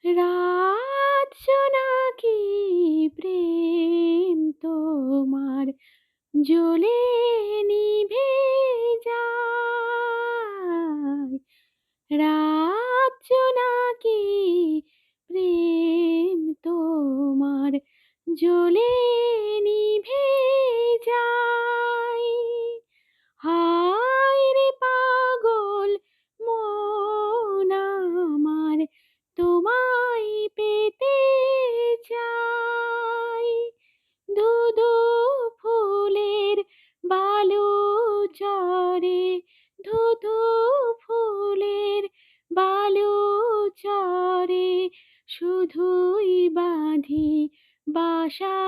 রাত জোনাকি প্রেম তোমার জ্বলে নিভে যায়। রাত জোনাকি প্রেম তোমার জ্বলে নিভে যায়। হায় রে পাগল মন আমার, তোমায় পেতে চাই। ধুধু ফুলের বালু চরে, ধুধু ফুলের বালু চরে, শুধুই বাঁধি বাসা